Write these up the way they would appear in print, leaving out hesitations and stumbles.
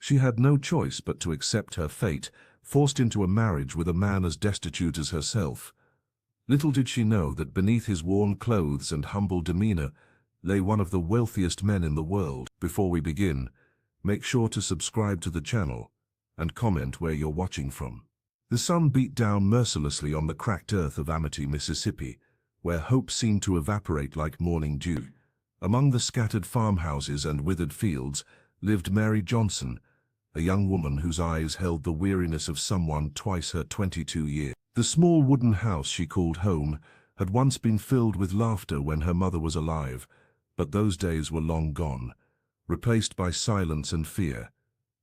She had no choice but to accept her fate, forced into a marriage with a man as destitute as herself. Little did she know that beneath his worn clothes and humble demeanor lay one of the wealthiest men in the world. Before we begin, make sure to subscribe to the channel and comment where you're watching from. The sun beat down mercilessly on the cracked earth of Amity, Mississippi, where hope seemed to evaporate like morning dew. Among the scattered farmhouses and withered fields lived Mary Johnson, a young woman whose eyes held the weariness of someone twice her 22 years. The small wooden house she called home had once been filled with laughter when her mother was alive, but those days were long gone, replaced by silence and fear.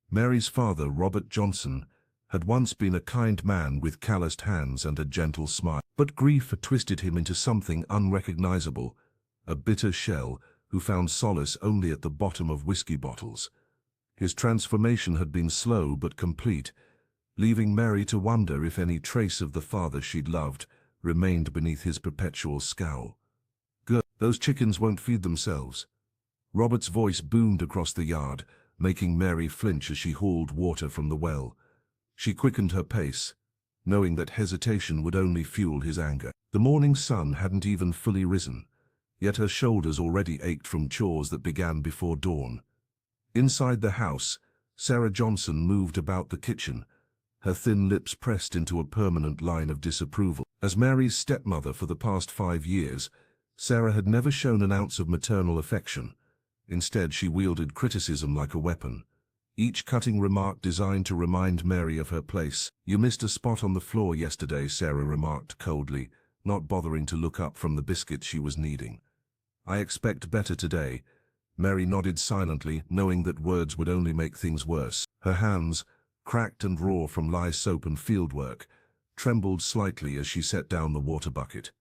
Mary's father, Robert Johnson, had once been a kind man with calloused hands and a gentle smile, but grief had twisted him into something unrecognizable, a bitter shell who found solace only at the bottom of whiskey bottles. His transformation had been slow but complete, leaving Mary to wonder if any trace of the father she'd loved remained beneath his perpetual scowl. "Good, those chickens won't feed themselves." Robert's voice boomed across the yard, making Mary flinch as she hauled water from the well. She quickened her pace, knowing that hesitation would only fuel his anger. The morning sun hadn't even fully risen, yet her shoulders already ached from chores that began before dawn. Inside the house, Sarah Johnson moved about the kitchen, her thin lips pressed into a permanent line of disapproval. As Mary's stepmother for the past 5 years, Sarah had never shown an ounce of maternal affection. Instead, she wielded criticism like a weapon, each cutting remark designed to remind Mary of her place. "You missed a spot on the floor yesterday," Sarah remarked coldly, not bothering to look up from the biscuits she was kneading. "I expect better today." Mary nodded silently, knowing that words would only make things worse. Her hands, cracked and raw from lye soap and fieldwork, trembled slightly as she set down the water bucket.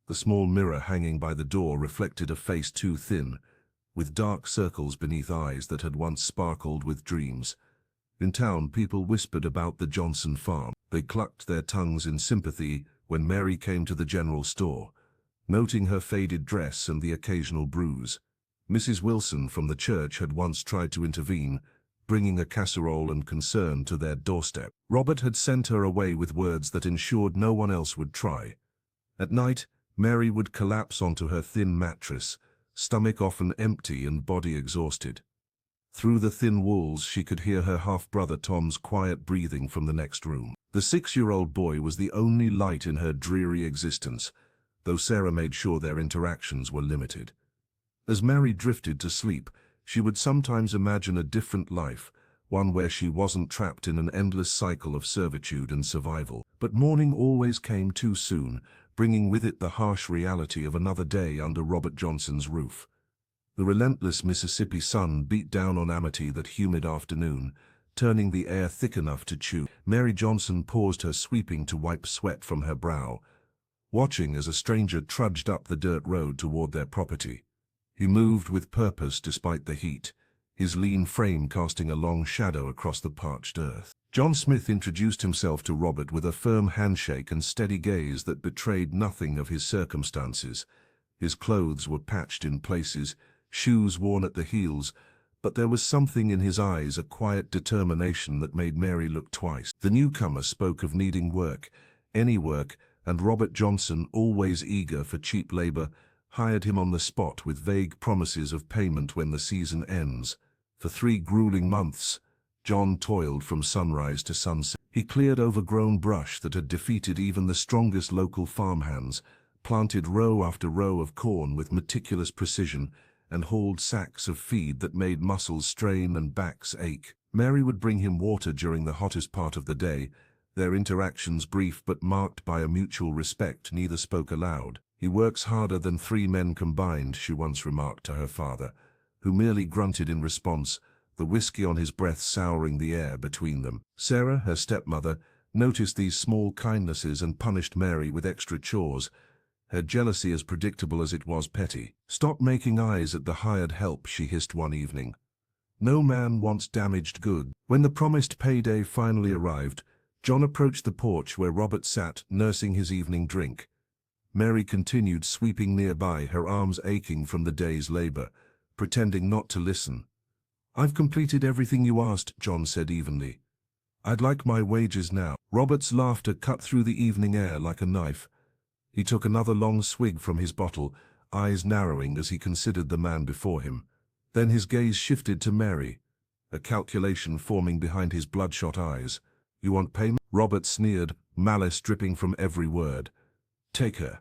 The small mirror hanging by the door reflected a face too thin, with dark circles beneath eyes that had once sparkled with dreams. In town, people whispered about the Johnson farm. They clucked their tongues in sympathy when Mary came to the general store, noting her faded dress and the occasional bruise. Mrs. Wilson from the church had once tried to intervene, bringing a casserole and concern to their doorstep. Robert had sent her away with words that ensured no one else would try. At night, Mary would collapse onto her thin mattress, stomach often empty and body exhausted. Through the thin walls, she could hear her half-brother Tom's quiet breathing from the next room. The 6-year-old boy was the only light in her dreary existence, though Sarah made sure their interactions were limited. As Mary drifted to sleep, she would sometimes imagine a different life, one where she wasn't trapped in an endless cycle of servitude and survival. But morning always came too soon, bringing with it the harsh reality of another day under Robert Johnson's roof. The relentless Mississippi sun beat down on Amity that humid afternoon, turning the air thick enough to chew. Mary Johnson paused her sweeping to wipe sweat from her brow, watching as a stranger trudged up the dirt road toward their property. He moved with purpose despite the heat, his lean frame casting a long shadow across the parched earth. John Smith introduced himself to Robert with a firm handshake and steady gaze that betrayed nothing of his circumstances. His clothes were patched in places, shoes worn at the heels, but there was something in his eyes, a quiet determination that made Mary look twice. The newcomer spoke of needing work, any work, and Robert Johnson, always eager for cheap labor, hired him on the spot with vague promises of payment when the season ends. For 3 grueling months, John toiled from sunrise to sunset. He cleared overgrown brush that had defeated even the strongest local farmhands, planted row after row of corn with meticulous precision, and hauled sacks of feed that made muscles strain and backs ache. Mary would bring him water during the hottest part of the day, their interactions brief but marked by a mutual respect neither spoke aloud. "He works harder than 3 men combined," she once remarked to her father, who merely grunted in response, the whiskey on his breath souring the air between them. Sarah, her stepmother, noticed these small kindnesses and punished Mary with extra chores, her jealousy as predictable as it was petty. "Stop making eyes at the hired help," she hissed one evening. "No man wants damaged goods." When the promised payday finally arrived, John approached the porch where Robert sat, nursing his evening drink. Mary continued sweeping nearby, her arms aching from the day's labor, pretending not to listen. I've completed everything you asked, John said evenly. I'd like my wages now. Robert's laughter cut through the evening air like a knife. He took another long swig from his bottle, eyes narrowing as he considered the man before him. Then his gaze shifted to Mary, a calculation forming behind his bloodshot eyes. You want payment? Robert sneered, malice dripping from every word. Take her.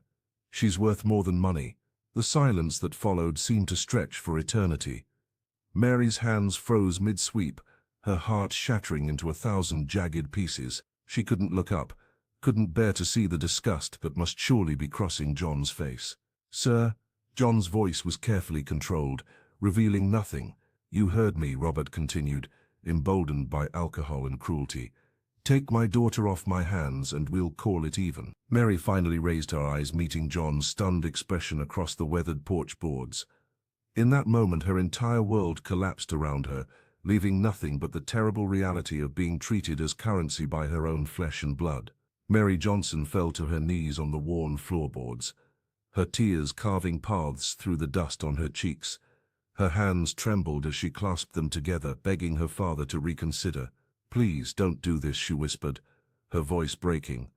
She's worth more than money. The silence that followed seemed to stretch for eternity. Mary's hands froze mid-sweep, her heart shattering into 1,000 jagged pieces. She couldn't look up, couldn't bear to see the disgust that must surely be crossing John's face. Sir, John's voice was carefully controlled, revealing nothing. You heard me, Robert continued, emboldened by alcohol and cruelty. Take my daughter off my hands and we'll call it even. Mary finally raised her eyes, meeting John's stunned expression across the weathered porch boards. In that moment her entire world collapsed around her, leaving nothing but the terrible reality of being treated as currency by her own flesh and blood. Mary Johnson fell to her knees on the worn floorboards, her tears carving paths through the dust on her cheeks. Her hands trembled as she clasped them together, begging her father to reconsider. Please don't do this, she whispered, her voice breaking.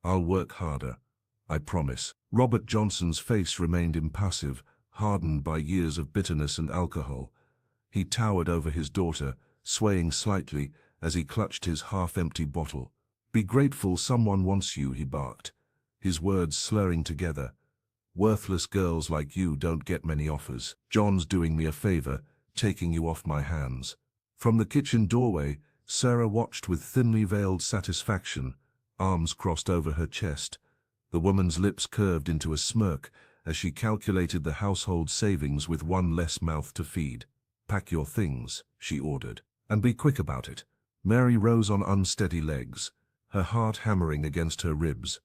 I'll work harder. I promise. Robert Johnson's face remained impassive, hardened by years of bitterness and alcohol. He towered over his daughter, swaying slightly as he clutched his half-empty bottle. Be grateful someone wants you, he barked, his words slurring together. Worthless girls like you don't get many offers. John's doing me a favor, taking you off my hands. From the kitchen doorway, Sarah watched with thinly veiled satisfaction, arms crossed over her chest. The woman's lips curved into a smirk as she calculated the household savings with one less mouth to feed. Pack your things, she ordered, and be quick about it. Mary rose on unsteady legs, her heart hammering against her ribs.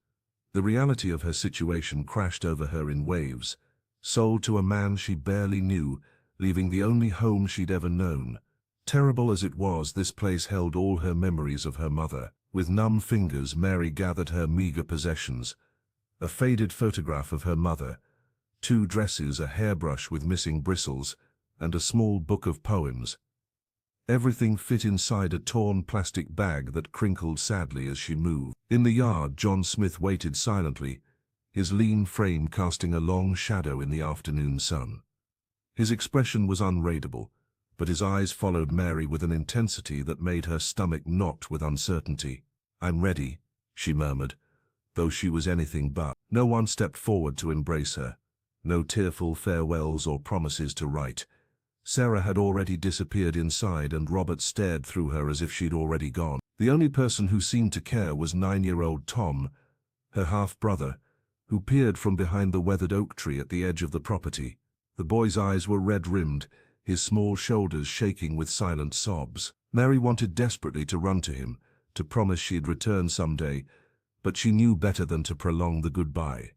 The reality of her situation crashed over her in waves. Sold to a man she barely knew, leaving the only home she'd ever known. Terrible as it was, this place held all her memories of her mother. With numb fingers, Mary gathered her meager possessions. A faded photograph of her mother, 2 dresses, a hairbrush with missing bristles, and a small book of poems. Everything fit inside a torn plastic bag that crinkled sadly as she moved. In the yard, John Smith waited silently, his lean frame casting a long shadow in the afternoon sun. His expression was unreadable, but his eyes followed Mary with an intensity that made her stomach knot with uncertainty. I'm ready, she murmured, though she was anything but. No one stepped forward to embrace her. No tearful farewells or promises to write. Sarah had already disappeared inside, and Robert stared through her as if she'd already gone. The only person who seemed to care was 9-year-old Tom, her half-brother, who peered from behind the weathered oak tree at the edge of the property. The boy's eyes were red-rimmed, his small shoulders shaking with silent sobs. Mary wanted desperately to run to him, to promise she'd return someday, but she knew better than to prolong the goodbye.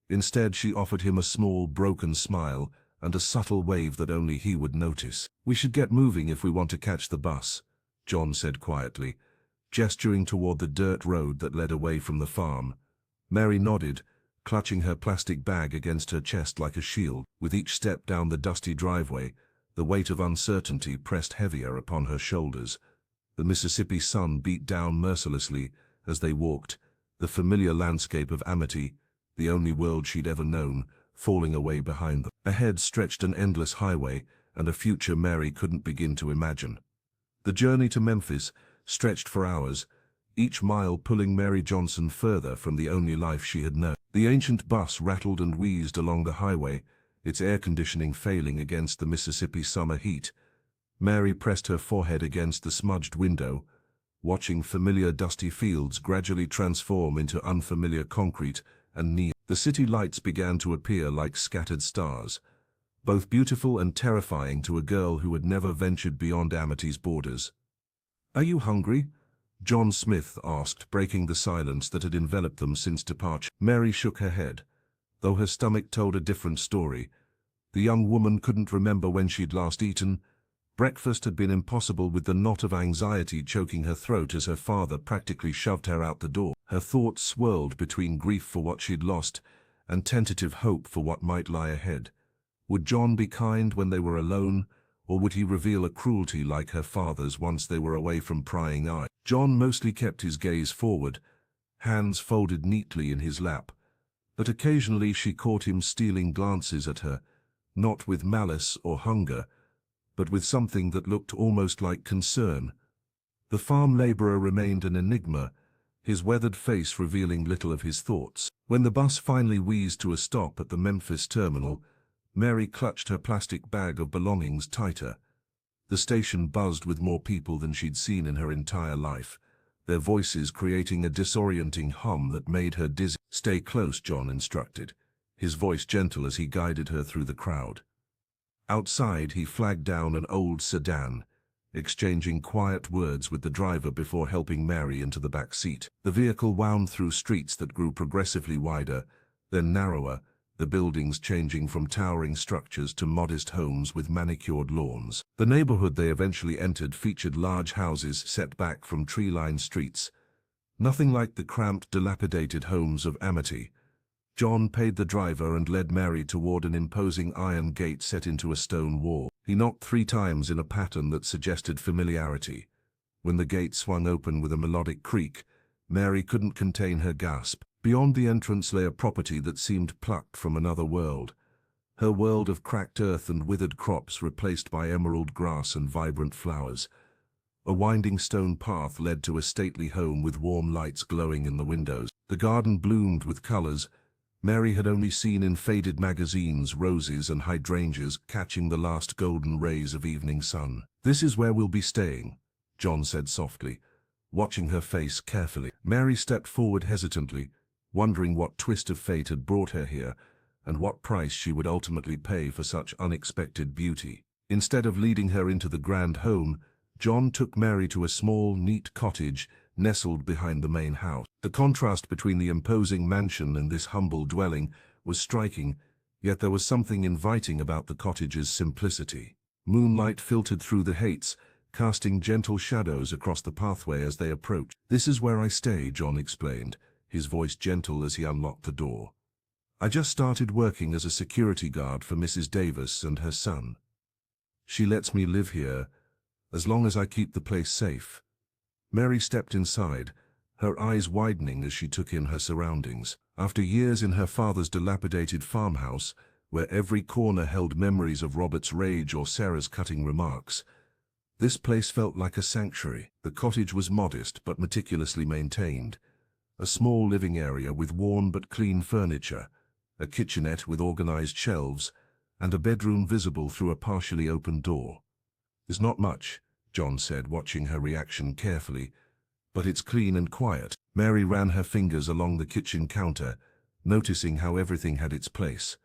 Instead, she offered him a small, broken smile and a subtle wave that only he would notice. We should get moving if we want to catch the bus, John said quietly, gesturing toward the dirt road that led away from the farm. Mary nodded, clutching her plastic bag against her chest like a shield. With each step down the dusty driveway, the weight of uncertainty pressed heavier upon her shoulders. The Mississippi sun beat down mercilessly as they walked, the familiar landscape of Amity, the only world she'd ever known, falling away behind them. Ahead stretched an endless highway and a future Mary couldn't begin to imagine. The journey to Memphis stretched for hours, each mile pulling Mary Johnson further from the only life she had known. The ancient bus rattled and wheezed along the highway, its air conditioning failing against the Mississippi summer heat. Mary pressed her forehead against the smudged window, watching familiar dusty fields gradually transform into unfamiliar concrete and neon. The city lights began to appear like scattered stars, both beautiful and terrifying to a girl who had never ventured beyond Amity's borders. Are you hungry? John Smith asked, breaking the silence that had enveloped them since departure. Mary shook her head, though her stomach told a different story. The young woman couldn't remember when she'd last eaten. Breakfast had been impossible with the knot of anxiety choking her throat as her father practically shoved her out the door. Her thoughts swirled between grief for what she'd lost and tentative hope for what might lie ahead. Would John be kind when they were alone, or would he reveal a cruelty like her father's once they were away from prying eyes? John mostly kept his gaze forward, hands folded neatly in his lap, but occasionally she caught him stealing glances at her, not with malice or hunger, but with something that looked almost like concern. The farm laborer remained an enigma, his weathered face revealing little of his thoughts. When the bus finally wheezed to a stop at the Memphis terminal, Mary clutched her plastic bag of belongings tighter. The station buzzed with more people than she'd seen in her entire life, their voices creating a disorienting hum that made her dizzy. "Stay close," John instructed, his voice gentle as he guided her through the crowd. Outside, he flagged down an old sedan, exchanging quiet words with the driver before helping Mary into the back seat. The vehicle wound through streets that grew progressively wider, then narrower, the buildings changing from towering structures to modest homes with manicured lawns. The neighborhood they eventually entered featured large houses set back from tree-lined streets, nothing like the cramped, dilapidated homes of Amity. John paid the driver and led Mary toward an imposing iron gate set into a stone wall. He knocked 3 times in a pattern that suggested familiarity. When the gate swung open with a melodic creak, Mary couldn't contain her gasp. Beyond the entrance lay a property that seemed plucked from another world. Her world of cracked earth and withered crops replaced by emerald grass and vibrant flowers. A winding stone path led to a stately home with warm lights glowing in the windows. The garden bloomed with colors Mary had only seen in faded magazines, roses and hydrangeas catching the last golden rays of evening sun. "This is where we'll be staying," John said softly, watching her face carefully. Mary stepped forward hesitantly, wondering what twist of fate had brought her here and what price she would ultimately pay for such unexpected beauty. Instead of leading her into the grand home, John took Mary to a small, neat cottage nestled behind the main house. The contrast between the imposing mansion and this humble dwelling was striking, yet there was something inviting about the cottage's simplicity. Moonlight filtered through the hates, casting gentle shadows across the pathway as they approached. "This is where I stay," John explained, his voice gentle as he unlocked the door. "I just started working as a security guard for Mrs. Davis and her son. She lets me live here, as long as I keep the place safe." Mary stepped inside, her eyes widening as she took in her surroundings. After years in her father's dilapidated farmhouse, where every corner held memories of Robert's rage or Sarah's cutting remarks, this place felt like a sanctuary. The cottage was modest but meticulously maintained. A small living area with worn but clean furniture, a kitchenette with organized shelves, and a bedroom visible through a partially open door. "It's not much," John said, watching her reaction carefully, "but it's clean and quiet." Mary ran her fingers along the kitchen counter, noticing how everything had its place.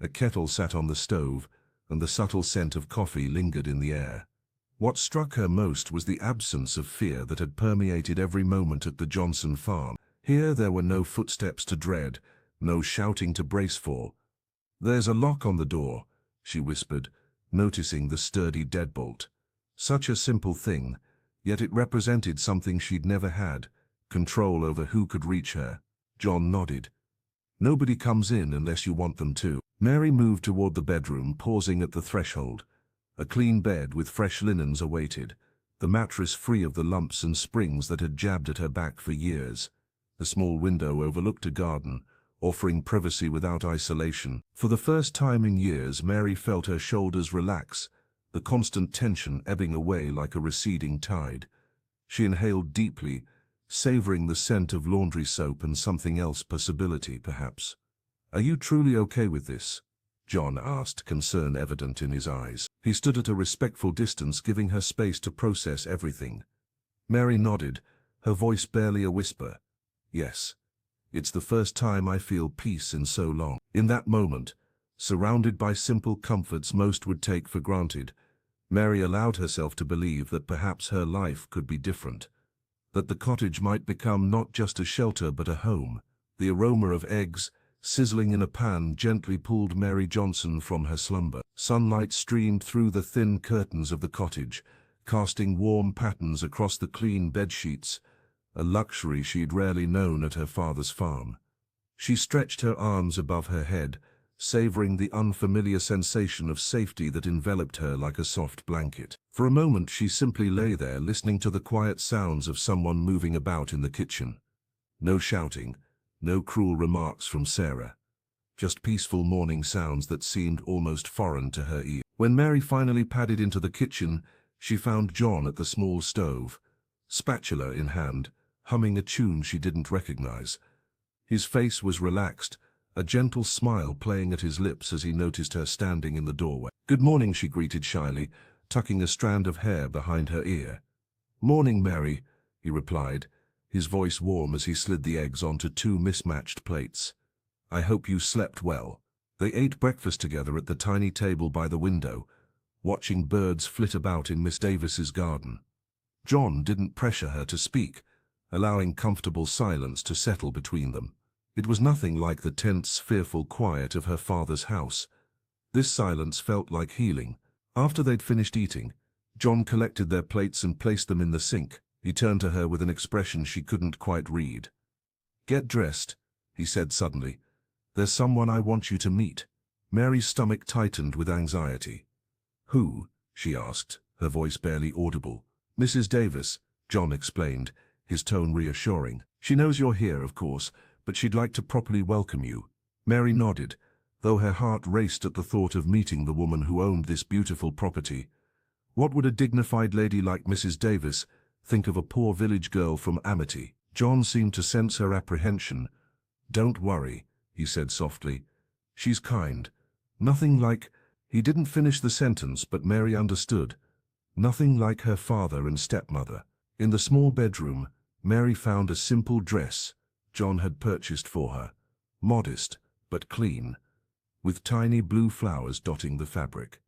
A kettle sat on the stove, and the subtle scent of coffee lingered in the air. What struck her most was the absence of fear that had permeated every moment at the Johnson farm. Here there were no footsteps to dread, no shouting to brace for. "There's a lock on the door," she whispered, noticing the sturdy deadbolt. Such a simple thing, yet it represented something she'd never had, control over who could reach her. John nodded. "Nobody comes in unless you want them to." Mary moved toward the bedroom, pausing at the threshold. A clean bed with fresh linens awaited, the mattress free of the lumps and springs that had jabbed at her back for years. A small window overlooked a garden, offering privacy without isolation. For the first time in years, Mary felt her shoulders relax, the constant tension ebbing away like a receding tide. She inhaled deeply, savoring the scent of laundry soap and something else, possibility, perhaps. "Are you truly okay with this?" John asked, concern evident in his eyes. He stood at a respectful distance, giving her space to process everything. Mary nodded, her voice barely a whisper. "Yes. It's the first time I feel peace in so long." In that moment, surrounded by simple comforts most would take for granted, Mary allowed herself to believe that perhaps her life could be different, that the cottage might become not just a shelter but a home. The aroma of eggs, sizzling in a pan, gently pulled Mary Johnson from her slumber. Sunlight streamed through the thin curtains of the cottage, casting warm patterns across the clean bedsheets, a luxury she'd rarely known at her father's farm. She stretched her arms above her head, savoring the unfamiliar sensation of safety that enveloped her like a soft blanket. For a moment she simply lay there listening to the quiet sounds of someone moving about in the kitchen. No shouting, no cruel remarks from Sarah. Just peaceful morning sounds that seemed almost foreign to her ear. When Mary finally padded into the kitchen, she found John at the small stove, spatula in hand, humming a tune she didn't recognize. His face was relaxed, a gentle smile playing at his lips as he noticed her standing in the doorway. "Good morning," she greeted shyly, tucking a strand of hair behind her ear. "Morning, Mary," he replied, his voice warm as he slid the eggs onto two mismatched plates. "I hope you slept well." They ate breakfast together at the tiny table by the window, watching birds flit about in Miss Davis's garden. John didn't pressure her to speak, allowing comfortable silence to settle between them. It was nothing like the tense, fearful quiet of her father's house. This silence felt like healing. After they'd finished eating, John collected their plates and placed them in the sink. He turned to her with an expression she couldn't quite read. "Get dressed," he said suddenly. "There's someone I want you to meet." Mary's stomach tightened with anxiety. "Who?" she asked, her voice barely audible. "Mrs. Davis," John explained, his tone reassuring. "She knows you're here, of course, but she'd like to properly welcome you." Mary nodded, though her heart raced at the thought of meeting the woman who owned this beautiful property. What would a dignified lady like Mrs. Davis think of a poor village girl from Amity? John seemed to sense her apprehension. "Don't worry," he said softly. "She's kind. Nothing like—" He didn't finish the sentence, but Mary understood. Nothing like her father and stepmother. In the small bedroom, Mary found a simple dress John had purchased for her, modest but clean, with tiny blue flowers dotting the fabric.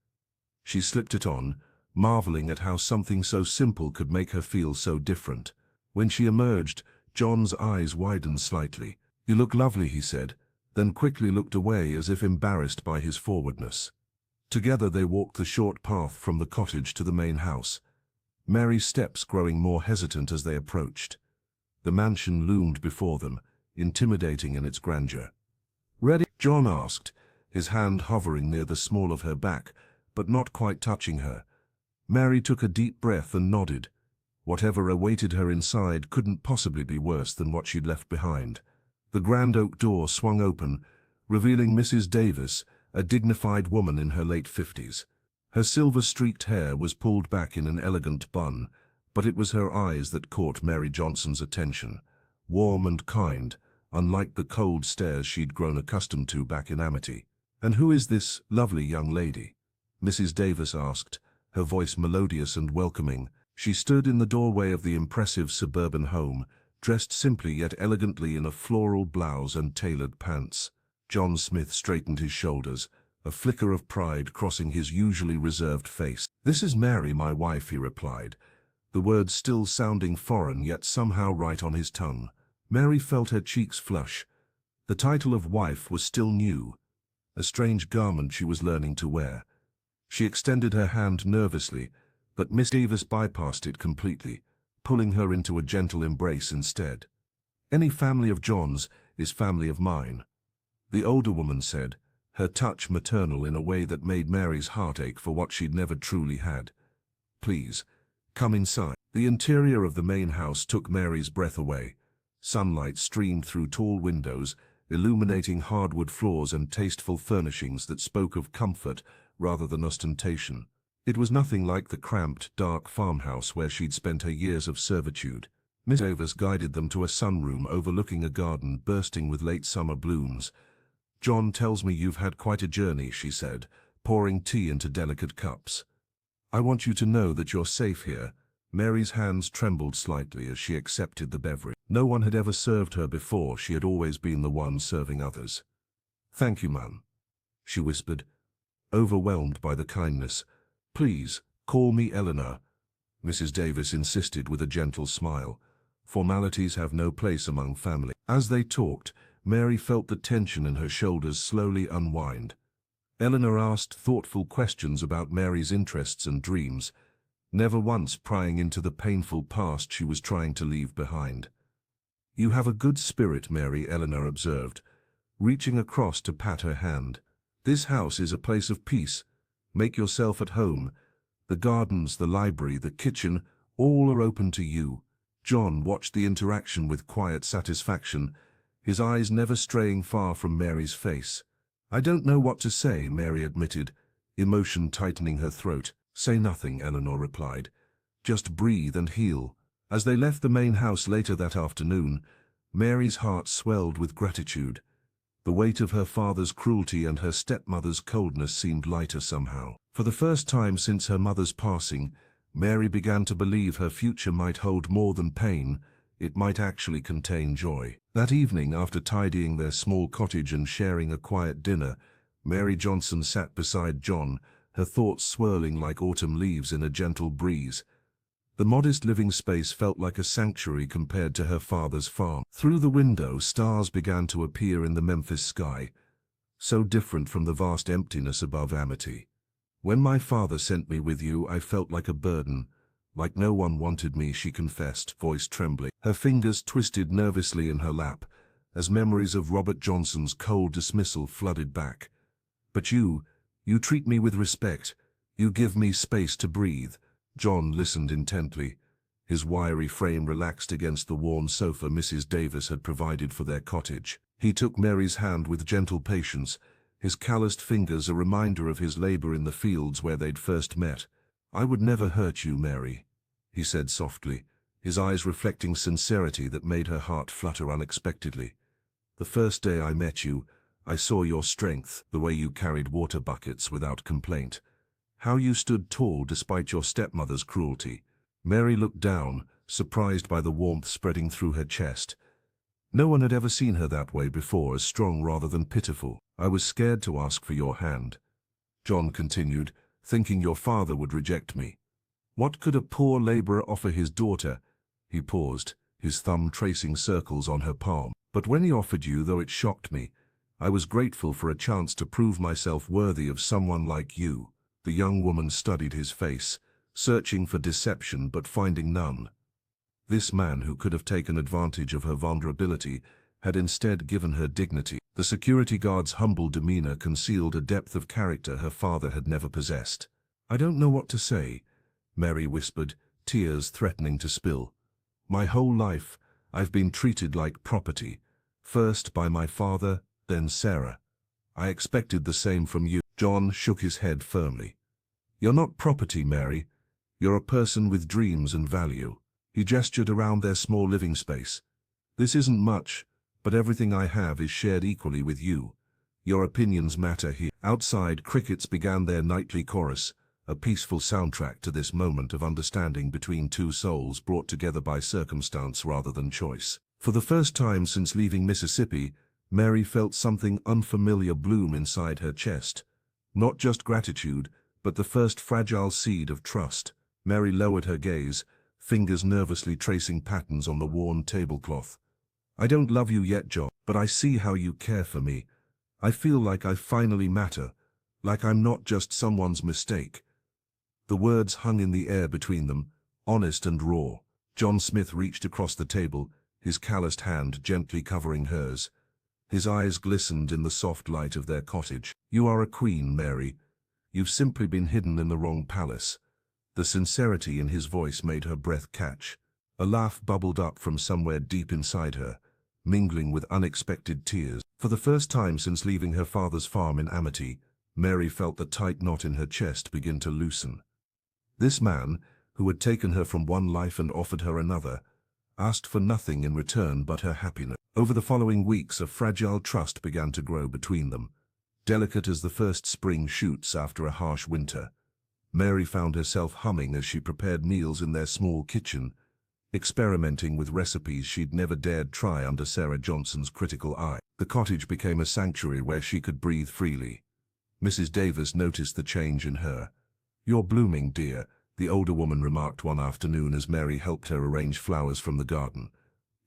She slipped it on, marveling at how something so simple could make her feel so different. When she emerged, John's eyes widened slightly. "You look lovely," he said, then quickly looked away as if embarrassed by his forwardness. Together they walked the short path from the cottage to the main house, Mary's steps growing more hesitant as they approached. The mansion loomed before them, intimidating in its grandeur. "Ready?" John asked, his hand hovering near the small of her back, but not quite touching her. Mary took a deep breath and nodded. Whatever awaited her inside couldn't possibly be worse than what she'd left behind. The grand oak door swung open, revealing Mrs. Davis, a dignified woman in her late 50s. Her silver-streaked hair was pulled back in an elegant bun, but it was her eyes that caught Mary Johnson's attention. Warm and kind, unlike the cold stares she'd grown accustomed to back in Amity. "And who is this lovely young lady?" Mrs. Davis asked, her voice melodious and welcoming. She stood in the doorway of the impressive suburban home, dressed simply yet elegantly in a floral blouse and tailored pants. John Smith straightened his shoulders, a flicker of pride crossing his usually reserved face. "This is Mary, my wife," he replied, the words still sounding foreign yet somehow right on his tongue. Mary felt her cheeks flush. The title of wife was still new, a strange garment she was learning to wear. She extended her hand nervously, but Miss Davis bypassed it completely, pulling her into a gentle embrace instead. "Any family of John's is family of mine," the older woman said, her touch maternal in a way that made Mary's heart ache for what she'd never truly had. "Please, come inside." The interior of the main house took Mary's breath away. Sunlight streamed through tall windows, illuminating hardwood floors and tasteful furnishings that spoke of comfort rather than ostentation. It was nothing like the cramped, dark farmhouse where she'd spent her years of servitude. Miss Davis guided them to a sunroom overlooking a garden bursting with late summer blooms. "John tells me you've had quite a journey," she said, pouring tea into delicate cups. "I want you to know that you're safe here." Mary's hands trembled slightly as she accepted the beverage. No one had ever served her before. She had always been the one serving others. "Thank you, ma'am," she whispered, overwhelmed by the kindness. "Please, call me Eleanor," Mrs. Davis insisted with a gentle smile. "Formalities have no place among family." As they talked, Mary felt the tension in her shoulders slowly unwind. Eleanor asked thoughtful questions about Mary's interests and dreams, never once prying into the painful past she was trying to leave behind. "You have a good spirit, Mary," Eleanor observed, reaching across to pat her hand. This house is a place of peace. Make yourself at home. The gardens, the library, the kitchen, all are open to you." John watched the interaction with quiet satisfaction, his eyes never straying far from Mary's face. "I don't know what to say," Mary admitted, emotion tightening her throat. "Say nothing," Eleanor replied. "Just breathe and heal." As they left the main house later that afternoon, Mary's heart swelled with gratitude. The weight of her father's cruelty and her stepmother's coldness seemed lighter somehow. For the first time since her mother's passing, Mary began to believe her future might hold more than pain. It might actually contain joy. That evening, after tidying their small cottage and sharing a quiet dinner, Mary Johnson sat beside John, her thoughts swirling like autumn leaves in a gentle breeze. The modest living space felt like a sanctuary compared to her father's farm. Through the window, stars began to appear in the Memphis sky, so different from the vast emptiness above Amity. "When my father sent me with you, I felt like a burden, like no one wanted me," she confessed, voice trembling. Her fingers twisted nervously in her lap, as memories of Robert Johnson's cold dismissal flooded back. "But you treat me with respect. You give me space to breathe." John listened intently, his wiry frame relaxed against the worn sofa Mrs. Davis had provided for their cottage. He took Mary's hand with gentle patience, his calloused fingers a reminder of his labor in the fields where they'd first met. "I would never hurt you, Mary," he said softly, his eyes reflecting sincerity that made her heart flutter unexpectedly. "The first day I met you, I saw your strength, the way you carried water buckets without complaint. How you stood tall despite your stepmother's cruelty." Mary looked down, surprised by the warmth spreading through her chest. No one had ever seen her that way before, as strong rather than pitiful. "I was scared to ask for your hand," John continued, "thinking your father would reject me. What could a poor laborer offer his daughter?" He paused, his thumb tracing circles on her palm. "But when he offered you, though it shocked me, I was grateful for a chance to prove myself worthy of someone like you." The young woman studied his face, searching for deception but finding none. This man, who could have taken advantage of her vulnerability, had instead given her dignity. The security guard's humble demeanor concealed a depth of character her father had never possessed. "I don't know what to say," Mary whispered, tears threatening to spill. "My whole life, I've been treated like property, first by my father, then Sarah. I expected the same from you." John shook his head firmly. "You're not property, Mary. You're a person with dreams and value." He gestured around their small living space. "This isn't much, but everything I have is shared equally with you. Your opinions matter here." Outside, crickets began their nightly chorus, a peaceful soundtrack to this moment of understanding between two souls brought together by circumstance rather than choice. For the first time since leaving Mississippi, Mary felt something unfamiliar bloom inside her chest. Not just gratitude, but the first fragile seed of trust. Mary lowered her gaze, fingers nervously tracing patterns on the worn tablecloth. "I don't love you yet, John, but I see how you care for me. I feel like I finally matter, like I'm not just someone's mistake." The words hung in the air between them, honest and raw. John Smith reached across the table, his calloused hand gently covering hers. His eyes glistened in the soft light of their cottage. "You are a queen, Mary. You've simply been hidden in the wrong palace." The sincerity in his voice made her breath catch. A laugh bubbled up from somewhere deep inside her, mingling with unexpected tears. For the first time since leaving her father's farm in Amity, Mary felt the tight knot in her chest begin to loosen. This man, who had taken her from one life and offered her another, asked for nothing in return but her happiness. Over the following weeks, a fragile trust began to grow between them. Delicate as the first spring shoots after a harsh winter, Mary found herself humming as she prepared meals in their small kitchen, experimenting with recipes she'd never dared try under Sarah Johnson's critical eye. The cottage became a sanctuary where she could breathe freely. Mrs. Davis noticed the change in her. "You're blooming, dear," the older woman remarked one afternoon as Mary helped her arrange flowers from the garden.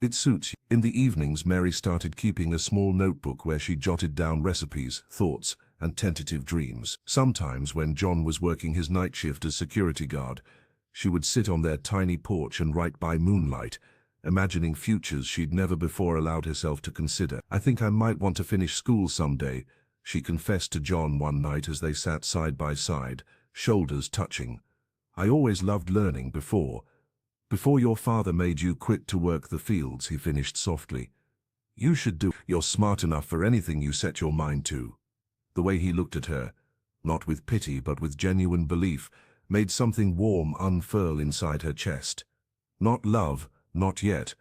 "It suits you." In the evenings, Mary started keeping a small notebook where she jotted down recipes, thoughts, and tentative dreams. Sometimes, when John was working his night shift as security guard, she would sit on their tiny porch and write by moonlight, imagining futures she'd never before allowed herself to consider. "I think I might want to finish school someday," she confessed to John one night as they sat side by side, shoulders touching. "I always loved learning before your father made you quit to work the fields," he finished softly. "You should do. You're smart enough for anything you set your mind to." The way he looked at her, not with pity but with genuine belief, made something warm unfurl inside her chest. Not love, not yet,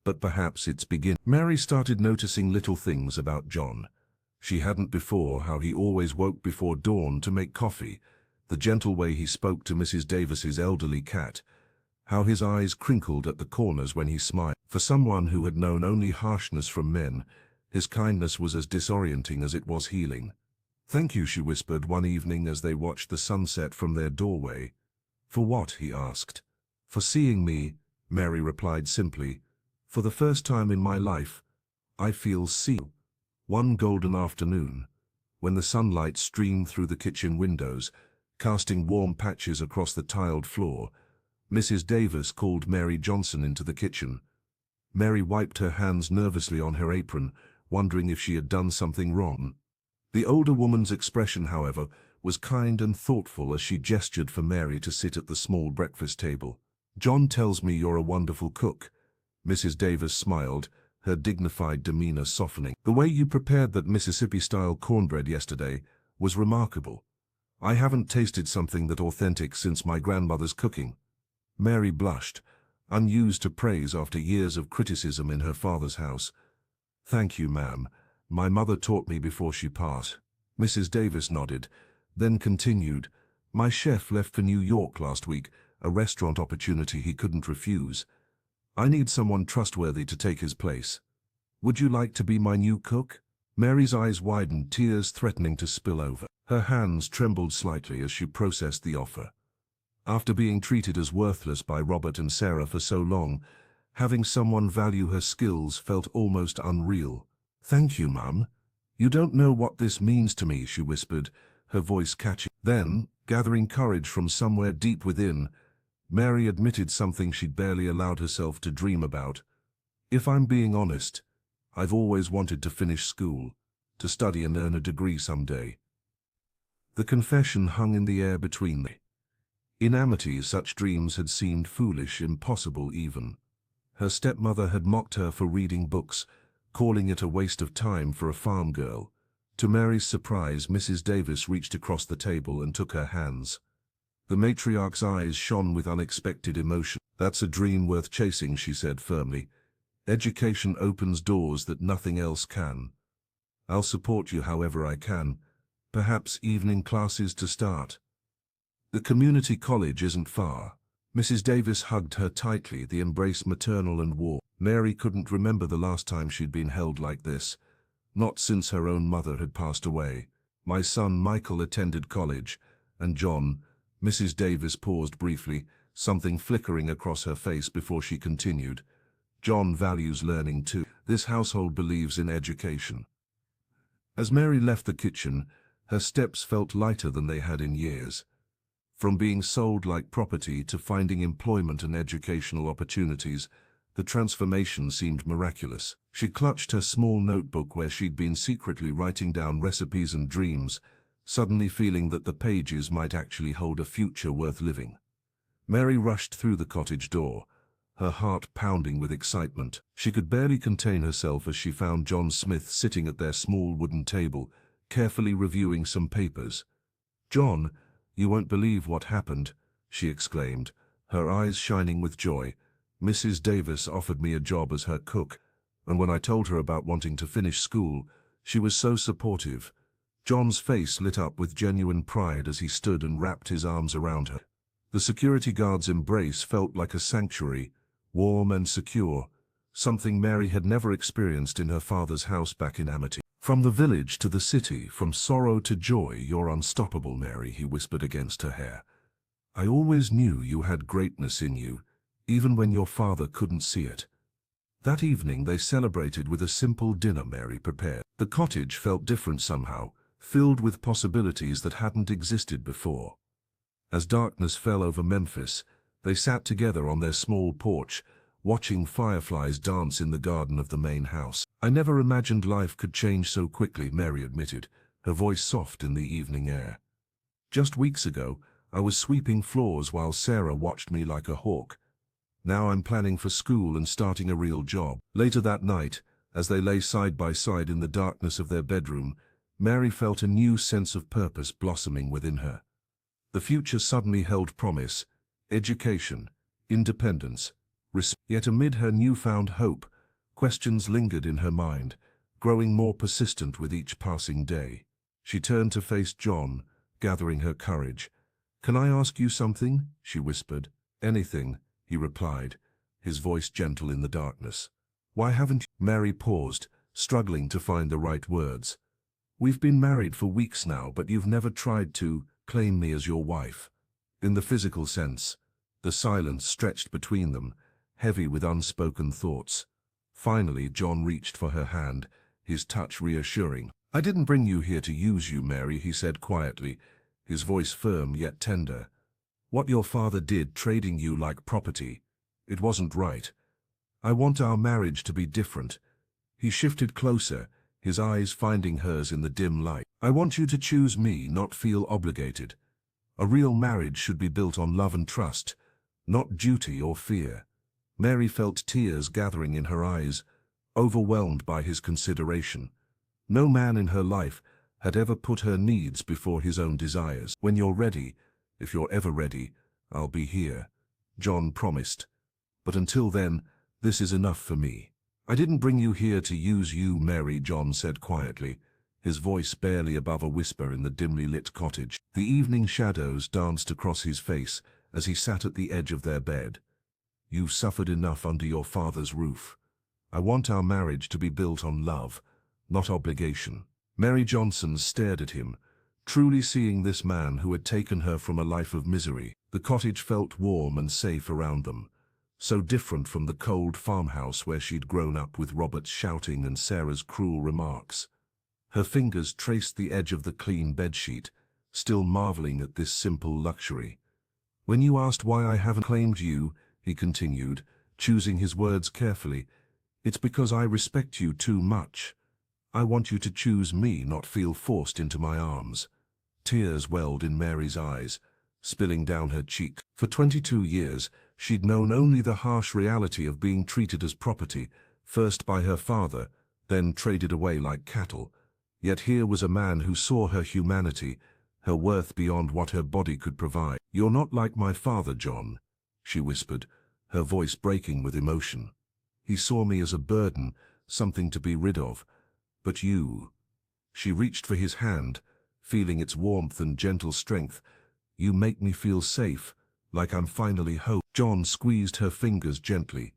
but perhaps it's begin. Mary started noticing little things about John. She hadn't before: how he always woke before dawn to make coffee, the gentle way he spoke to Mrs. Davis's elderly cat, how his eyes crinkled at the corners when he smiled. For someone who had known only harshness from men, his kindness was as disorienting as it was healing. "Thank you," she whispered one evening as they watched the sunset from their doorway. "For what?" he asked. "For seeing me," Mary replied simply. "For the first time in my life, I feel seen." One golden afternoon, when the sunlight streamed through the kitchen windows, casting warm patches across the tiled floor, Mrs. Davis called Mary Johnson into the kitchen. Mary wiped her hands nervously on her apron, wondering if she had done something wrong. The older woman's expression, however, was kind and thoughtful as she gestured for Mary to sit at the small breakfast table. "John tells me you're a wonderful cook." Mrs. Davis smiled, her dignified demeanor softening. "The way you prepared that Mississippi-style cornbread yesterday was remarkable. I haven't tasted something that authentic since my grandmother's cooking." Mary blushed, unused to praise after years of criticism in her father's house. "Thank you, ma'am. My mother taught me before she passed." Mrs. Davis nodded, then continued, "My chef left for New York last week, a restaurant opportunity he couldn't refuse. I need someone trustworthy to take his place. Would you like to be my new cook?" Mary's eyes widened, tears threatening to spill over. Her hands trembled slightly as she processed the offer. After being treated as worthless by Robert and Sarah for so long, having someone value her skills felt almost unreal. "Thank you, Mum. You don't know what this means to me," she whispered, her voice catchy. Then, gathering courage from somewhere deep within, Mary admitted something she'd barely allowed herself to dream about. "If I'm being honest, I've always wanted to finish school, to study and earn a degree someday." The confession hung in the air between them. In amity, such dreams had seemed foolish, impossible even. Her stepmother had mocked her for reading books, calling it a waste of time for a farm girl. To Mary's surprise, Mrs. Davis reached across the table and took her hands. The matriarch's eyes shone with unexpected emotion. "That's a dream worth chasing," she said firmly. "Education opens doors that nothing else can. I'll support you however I can, perhaps evening classes to start. The community college isn't far." Mrs. Davis hugged her tightly, the embrace maternal and warm. Mary couldn't remember the last time she'd been held like this, not since her own mother had passed away. "My son Michael attended college, and John—" Mrs. Davis paused briefly, something flickering across her face before she continued. "John values learning too. This household believes in education." As Mary left the kitchen, her steps felt lighter than they had in years. From being sold like property to finding employment and educational opportunities, the transformation seemed miraculous. She clutched her small notebook where she'd been secretly writing down recipes and dreams, suddenly feeling that the pages might actually hold a future worth living. Mary rushed through the cottage door, her heart pounding with excitement. She could barely contain herself as she found John Smith sitting at their small wooden table, carefully reviewing some papers. "John, you won't believe what happened," she exclaimed, her eyes shining with joy. "Mrs. Davis offered me a job as her cook, and when I told her about wanting to finish school, she was so supportive." John's face lit up with genuine pride as he stood and wrapped his arms around her. The security guard's embrace felt like a sanctuary, warm and secure, something Mary had never experienced in her father's house back in Amity. "From the village to the city, from sorrow to joy, you're unstoppable, Mary," he whispered against her hair. "I always knew you had greatness in you, even when your father couldn't see it." That evening they celebrated with a simple dinner Mary prepared. The cottage felt different somehow, filled with possibilities that hadn't existed before. As darkness fell over Memphis, they sat together on their small porch, watching fireflies dance in the garden of the main house. "I never imagined life could change so quickly," Mary admitted, her voice soft in the evening air. "Just weeks ago, I was sweeping floors while Sarah watched me like a hawk. Now I'm planning for school and starting a real job." Later that night, as they lay side by side in the darkness of their bedroom, Mary felt a new sense of purpose blossoming within her. The future suddenly held promise: education, independence, respect. Yet amid her newfound hope, questions lingered in her mind, growing more persistent with each passing day. She turned to face John, gathering her courage. "Can I ask you something?" she whispered. "Anything," he replied, his voice gentle in the darkness. "Why haven't you—" Mary paused, struggling to find the right words. "We've been married for weeks now, but you've never tried to claim me as your wife." In the physical sense, the silence stretched between them, heavy with unspoken thoughts. Finally, John reached for her hand, his touch reassuring. "I didn't bring you here to use you, Mary," he said quietly, his voice firm yet tender. "What your father did, trading you like property, it wasn't right. I want our marriage to be different." He shifted closer, his eyes finding hers in the dim light. "I want you to choose me, not feel obligated. A real marriage should be built on love and trust, not duty or fear." Mary felt tears gathering in her eyes, overwhelmed by his consideration. No man in her life had ever put her needs before his own desires. "When you're ready, if you're ever ready, I'll be here," John promised. "But until then, this is enough for me." "I didn't bring you here to use you, Mary," John said quietly, his voice barely above a whisper in the dimly lit cottage. The evening shadows danced across his face as he sat at the edge of their bed. "You've suffered enough under your father's roof. I want our marriage to be built on love, not obligation." Mary Johnson stared at him, truly seeing this man who had taken her from a life of misery. The cottage felt warm and safe around them, so different from the cold farmhouse where she'd grown up with Robert's shouting and Sarah's cruel remarks. Her fingers traced the edge of the clean bedsheet, still marveling at this simple luxury. "When you asked why I haven't claimed you," he continued, choosing his words carefully, "it's because I respect you too much. I want you to choose me, not feel forced into my arms." Tears welled in Mary's eyes, spilling down her cheek. For 22 years, she'd known only the harsh reality of being treated as property, first by her father, then traded away like cattle. Yet here was a man who saw her humanity, her worth beyond what her body could provide. "You're not like my father, John," she whispered, her voice breaking with emotion. "He saw me as a burden, something to be rid of. But you—" She reached for his hand, feeling its warmth and gentle strength. "You make me feel safe, like I'm finally home." John squeezed her fingers gently,